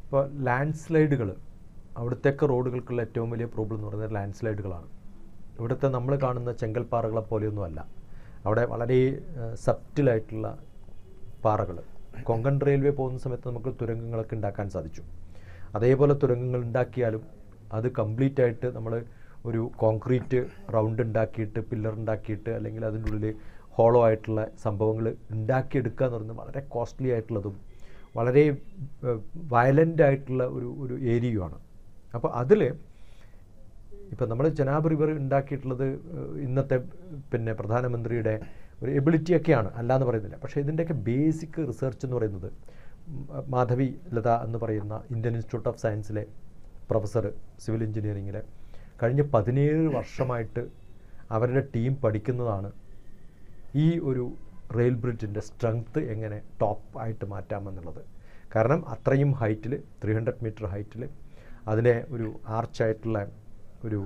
ഇപ്പോൾ ലാൻഡ് സ്ലൈഡുകൾ, അവിടുത്തേക്ക് റോഡുകൾക്കുള്ള ഏറ്റവും വലിയ പ്രോബ്ലം എന്ന് പറയുന്നത് ലാൻഡ് സ്ലൈഡുകളാണ്. ഇവിടുത്തെ നമ്മൾ കാണുന്ന ചെങ്കൽപ്പാറകളെ പോലെയൊന്നുമല്ല. അവിടെ വളരെ സബ്റ്റിലായിട്ടുള്ള പാറകൾ. കൊങ്കൺ റെയിൽവേ പോകുന്ന സമയത്ത് നമുക്ക് തുരങ്കങ്ങളൊക്കെ ഉണ്ടാക്കാൻ സാധിച്ചു. അതേപോലെ തുരങ്കങ്ങൾ ഉണ്ടാക്കിയാലും അത് കംപ്ലീറ്റ് ആയിട്ട് നമ്മൾ ഒരു കോൺക്രീറ്റ് റൗണ്ട് ഉണ്ടാക്കിയിട്ട് പില്ലർ ഉണ്ടാക്കിയിട്ട് അല്ലെങ്കിൽ അതിൻ്റെ ഉള്ളിൽ ഹോളോ ആയിട്ടുള്ള സംഭവങ്ങൾ ഉണ്ടാക്കിയെടുക്കുക എന്ന് പറയുന്നത് വളരെ കോസ്റ്റ്ലി ആയിട്ടുള്ളതും വളരെ വയലൻ്റ് ആയിട്ടുള്ള ഒരു ഏരിയയുമാണ്. അപ്പോൾ അതിൽ ഇപ്പോൾ നമ്മൾ ചെനാബ് റിവർ ഉണ്ടാക്കിയിട്ടുള്ളത് ഇന്നത്തെ പ്രധാനമന്ത്രിയുടെ ഒരു എബിലിറ്റിയൊക്കെയാണ്, അല്ലാന്ന് പറയുന്നില്ല. പക്ഷേ ഇതിൻ്റെയൊക്കെ ബേസിക് റിസർച്ച് എന്ന് പറയുന്നത് മാധവി ലത എന്ന് പറയുന്ന ഇന്ത്യൻ ഇൻസ്റ്റിറ്റ്യൂട്ട് ഓഫ് സയൻസിലെ പ്രൊഫസർ സിവിൽ എഞ്ചിനീയറിങ്ങിലെ കഴിഞ്ഞ 17 വർഷമായിട്ട് അവരുടെ ടീം പഠിക്കുന്നതാണ് ഈ ഒരു റെയിൽ ബ്രിഡ്ജിൻ്റെ സ്ട്രെങ്ത്ത് എങ്ങനെ ടോപ്പ് ആയിട്ട് മാറ്റാമെന്നുള്ളത്. കാരണം അത്രയും ഹൈറ്റിൽ 300 മീറ്റർ ഹൈറ്റിൽ അതിനെ ഒരു ആർച്ചായിട്ടുള്ള ഒരു